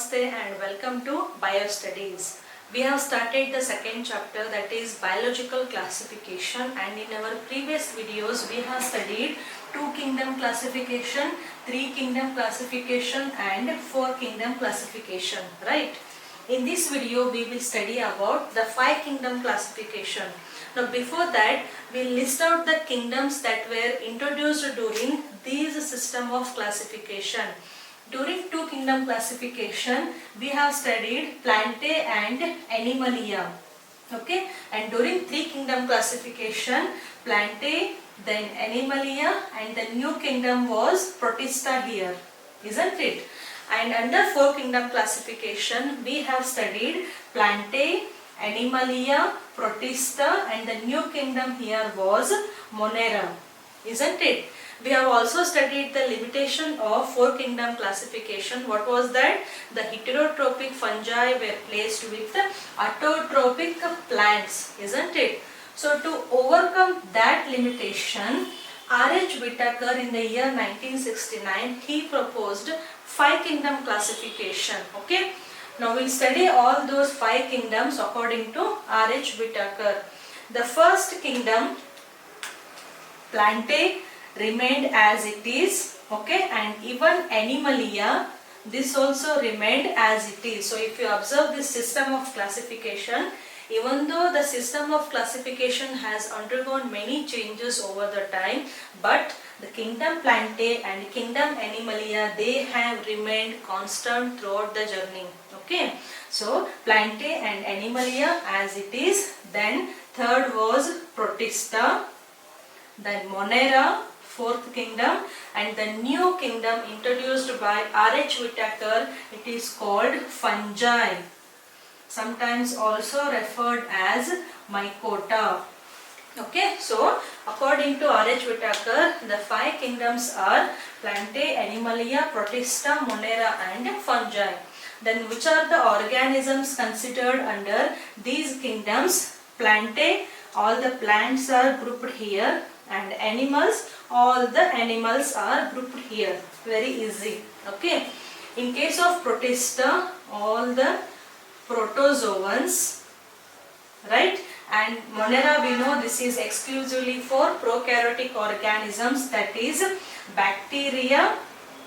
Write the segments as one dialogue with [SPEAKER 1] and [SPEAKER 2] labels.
[SPEAKER 1] Namaste and welcome to Biostudies. We have started the second chapter, that is biological classification, and in our previous videos we have studied 2 kingdom classification, 3 kingdom classification and 4 kingdom classification, right? In this video we will study about the 5 kingdom classification. Now before that we will list out the kingdoms that were introduced during these system of classification. During 2 kingdom classification, we have studied Plantae and Animalia. Okay, and during 3 kingdom classification, Plantae, then Animalia, and the new kingdom was Protista here, isn't it? And under 4 kingdom classification, we have studied Plantae, Animalia, Protista, and the new kingdom here was Monera, isn't it? We have also studied the limitation of 4 kingdom classification. What was that? The heterotrophic fungi were placed with autotrophic plants, isn't it? So to overcome that limitation, R.H. Whitaker in the year 1969, he proposed 5 kingdom classification. Okay. Now we will study all those 5 kingdoms according to R.H. Whitaker. The first kingdom, Plantae, remained as it is, okay, and even Animalia, this also remained as it is. So if you observe this system of classification, even though the system of classification has undergone many changes over the time, but the kingdom Plantae and kingdom Animalia, they have remained constant throughout the journey. Okay, so Plantae and Animalia as it is. Then third was Protista, then Monera, 4th kingdom, and the new kingdom introduced by R.H. Whitaker, it is called fungi, sometimes also referred as mycota. Okay, so according to R.H. Whitaker, the 5 kingdoms are Plantae, Animalia, Protista, Monera and fungi. Then which are the organisms considered under these kingdoms? Plantae, all the plants are grouped here, and animals, all the animals are grouped here. Very easy. Okay. In case of Protista, all the protozoans, right? And Monera, we know this is exclusively for prokaryotic organisms, that is bacteria,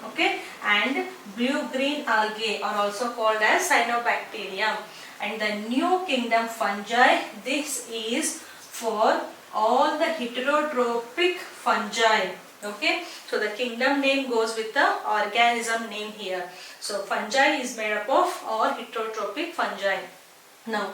[SPEAKER 1] okay, and blue-green algae are also called as cyanobacterium. And the new kingdom fungi, this is for all the heterotrophic fungi. Okay, so the kingdom name goes with the organism name here. So fungi is made up of all heterotrophic fungi. Now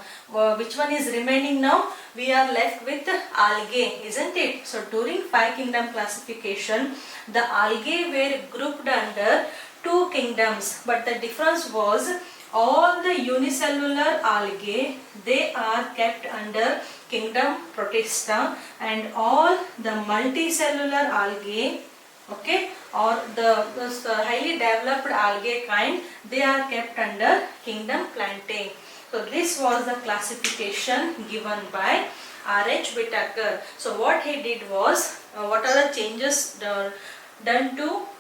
[SPEAKER 1] which one is remaining now? We are left with algae, isn't it? So during 5 kingdom classification, the algae were grouped under 2 kingdoms, but the difference was all the unicellular algae, they are kept under kingdom Protista, and all the multicellular algae, okay, or the highly developed algae kind, they are kept under kingdom Plantae. So this was the classification given by R.H. Whitaker. So what he did was, what are the changes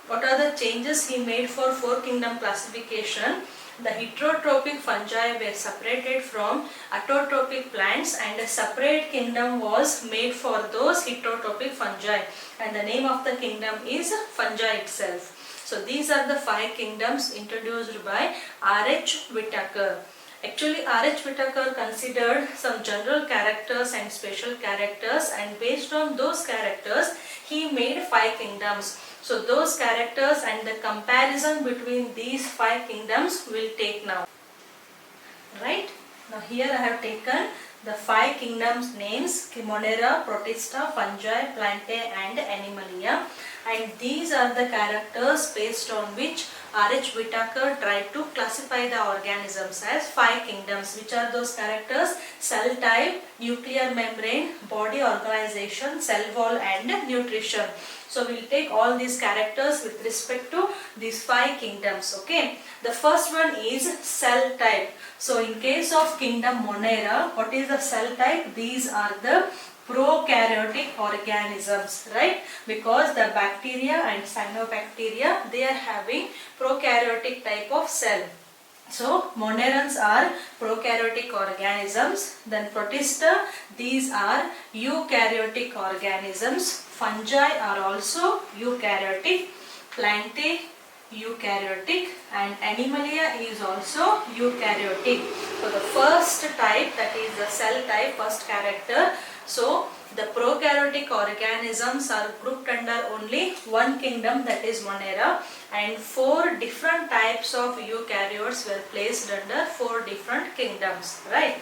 [SPEAKER 1] what are the changes he made for 4 kingdom classification? The heterotrophic fungi were separated from autotrophic plants, and a separate kingdom was made for those heterotrophic fungi, and the name of the kingdom is fungi itself. So these are the 5 kingdoms introduced by R.H. Whitaker. Actually, R.H. Whitaker considered some general characters and special characters, and based on those characters he made 5 kingdoms. So those characters and the comparison between these 5 kingdoms will take now. Right? Now here I have taken the 5 kingdoms names: Monera, Protista, fungi, Plantae and Animalia, and these are the characters based on which R.H. Whitaker tried to classify the organisms as 5 kingdoms. Which are those characters? Cell type, nuclear membrane, body organization, cell wall and nutrition. So we will take all these characters with respect to these 5 kingdoms. Okay. The first one is cell type. So in case of kingdom Monera, what is the cell type? These are the prokaryotic organisms, right? Because the bacteria and cyanobacteria, they are having prokaryotic type of cell. So monerans are prokaryotic organisms. Then protista, these are eukaryotic organisms. Fungi are also eukaryotic. Plantae, eukaryotic, and Animalia is also eukaryotic. So the first type, that is the cell type, first character. So the prokaryotic organisms are grouped under only one kingdom, that is Monera, and 4 different types of eukaryotes were placed under 4 different kingdoms, right?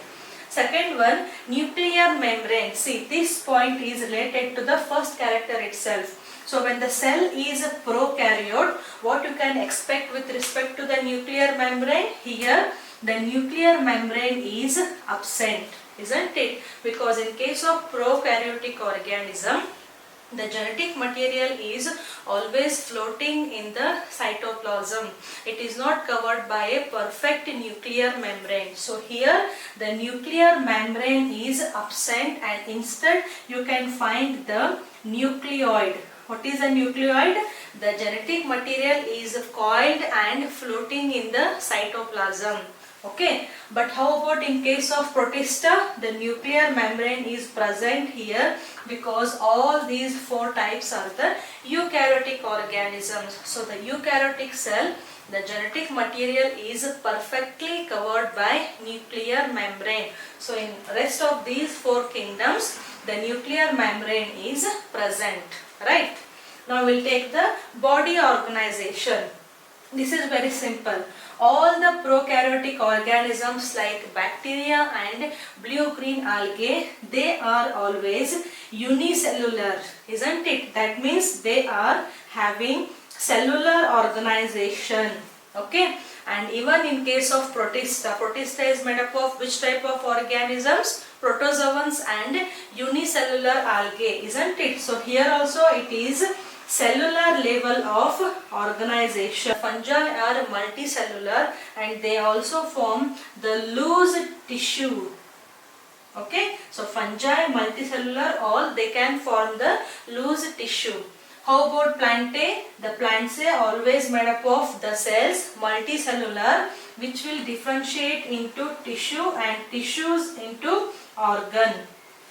[SPEAKER 1] Second one, nuclear membrane. See, this point is related to the first character itself. So when the cell is a prokaryote, what you can expect with respect to the nuclear membrane? Here the nuclear membrane is absent, isn't it? Because in case of prokaryotic organism, the genetic material is always floating in the cytoplasm. It is not covered by a perfect nuclear membrane. So here the nuclear membrane is absent, and instead you can find the nucleoid. What is a nucleoid? The genetic material is coiled and floating in the cytoplasm. Okay, but how about in case of protista? The nuclear membrane is present here because all these 4 types are the eukaryotic organisms. So the eukaryotic cell, the genetic material is perfectly covered by nuclear membrane. So in rest of these 4 kingdoms, the nuclear membrane is present, right? Now we'll take the body organization. This is very simple. All the prokaryotic organisms like bacteria and blue-green algae, they are always unicellular, isn't it? That means they are having cellular organization. Okay, and even in case of protista, protista is made up of which type of organisms? Protozoans and unicellular algae, isn't it? So here also it is cellular level of organization. Fungi are multicellular and they also form the loose tissue. Okay, so fungi, multicellular, all they can form the loose tissue. How about plantae? The plants are always made up of the cells, multicellular, which will differentiate into tissue and tissues into organ.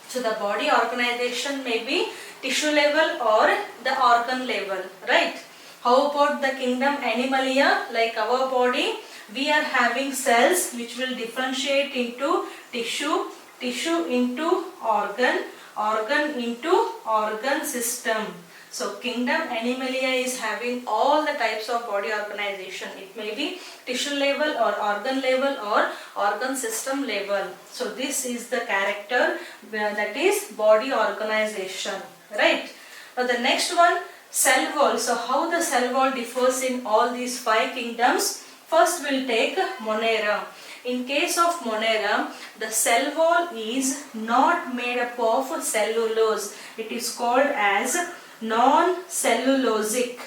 [SPEAKER 1] So the body organization may be tissue level or the organ level, right? How about the kingdom Animalia? Like our body, we are having cells which will differentiate into tissue, tissue into organ, organ into organ system. So kingdom Animalia is having all the types of body organization. It may be tissue level or organ level or organ system level. So this is the character, that is body organization, right? Now the next one, cell wall. So how the cell wall differs in all these 5 kingdoms? First we'll take Monera. In case of Monera, the cell wall is not made up of cellulose. It is called as non-cellulosic.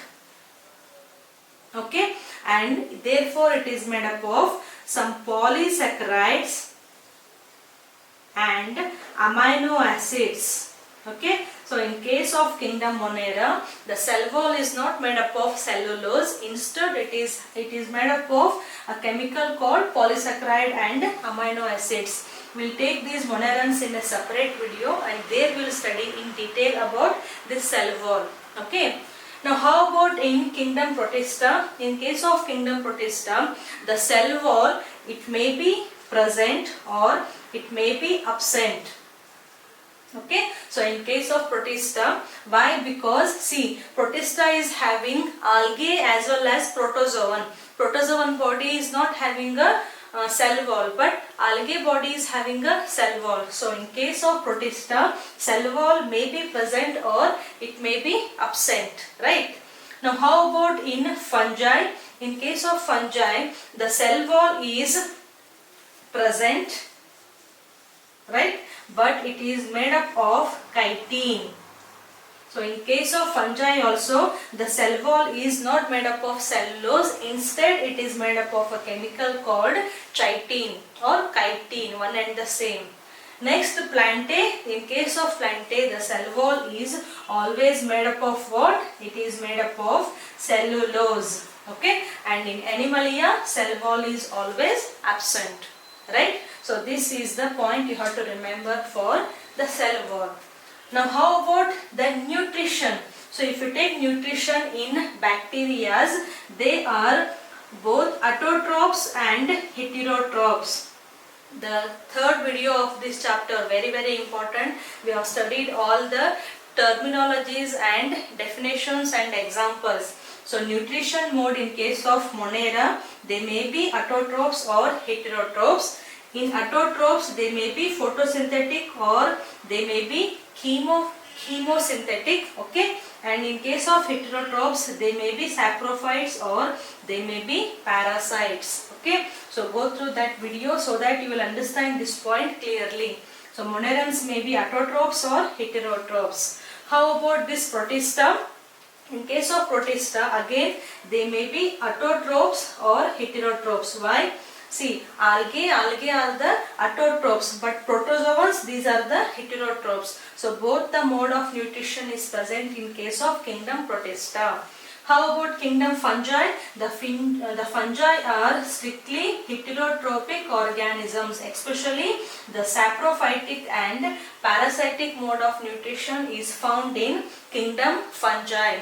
[SPEAKER 1] Okay, and therefore it is made up of some polysaccharides and amino acids. Okay, so in case of kingdom Monera, the cell wall is not made up of cellulose. Instead it is made up of a chemical called polysaccharide and amino acids. We'll take these monerans in a separate video and there we'll study in detail about this cell wall. Okay. Now how about in kingdom Protista? In case of kingdom Protista, the cell wall, it may be present or it may be absent. Okay, so in case of Protista, why? Because see, Protista is having algae as well as protozoan. Protozoan body is not having a cell wall, but algae body is having a cell wall. So in case of Protista, cell wall may be present or it may be absent, right? Now how about in fungi? In case of fungi, the cell wall is present, right? But it is made up of chitin. So in case of fungi also, the cell wall is not made up of cellulose. Instead, it is made up of a chemical called chitin or chitin, one and the same. Next, Plantae. In case of Plantae, the cell wall is always made up of what? It is made up of cellulose. Okay, and in Animalia, cell wall is always absent. Right? So this is the point you have to remember for the cell wall. Now how about the nutrition? So if you take nutrition in bacteria, they are both autotrophs and heterotrophs. The third video of this chapter, very important. We have studied all the terminologies and definitions and examples. So nutrition mode in case of Monera, they may be autotrophs or heterotrophs. In autotrophs, they may be photosynthetic or they may be chemosynthetic. Okay, and in case of heterotrophs, they may be saprophytes or they may be parasites. Okay, so go through that video so that you will understand this point clearly. So monerans may be autotrophs or heterotrophs. How about this Protista? In case of Protista, again they may be autotrophs or heterotrophs. Why? See, algae are the autotrophs, but protozoans, these are the heterotrophs. So both the mode of nutrition is present in case of kingdom Protista. How about kingdom Fungi? The fungi are strictly heterotrophic organisms, especially the saprophytic and parasitic mode of nutrition is found in kingdom Fungi.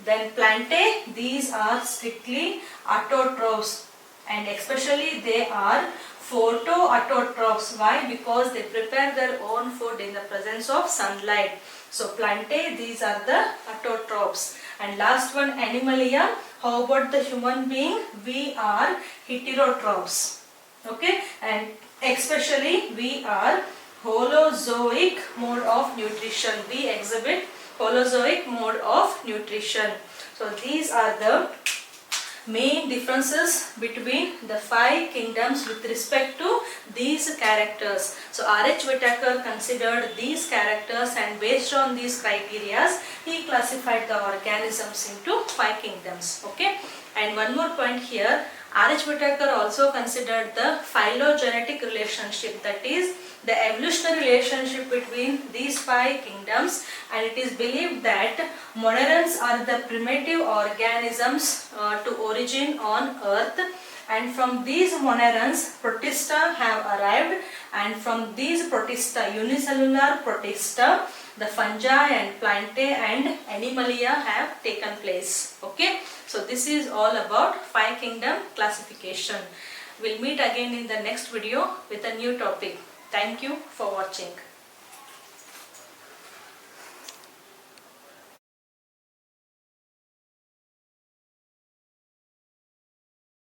[SPEAKER 1] Then Plantae, these are strictly autotrophs, and especially they are photoautotrophs. Why? Because they prepare their own food in the presence of sunlight. So Plantae, these are the autotrophs. And last one, Animalia. How about the human being? We are heterotrophs. Okay, and especially we are holozoic mode of nutrition. We exhibit holozoic mode of nutrition. So these are the main differences between the 5 kingdoms with respect to these characters. So R.H. Whitaker considered these characters, and based on these criteria, he classified the organisms into 5 kingdoms. Okay, and one more point here, R.H. Whitaker also considered the phylogenetic relationship, that is the evolutionary relationship between these 5 kingdoms, and it is believed that monerans are the primitive organisms to origin on earth, and from these monerans Protista have arrived, and from these Protista, unicellular Protista, the fungi and Plantae and Animalia have taken place. Okay, so this is all about 5 kingdom classification. We'll meet again in the next video with a new topic. Thank you for watching.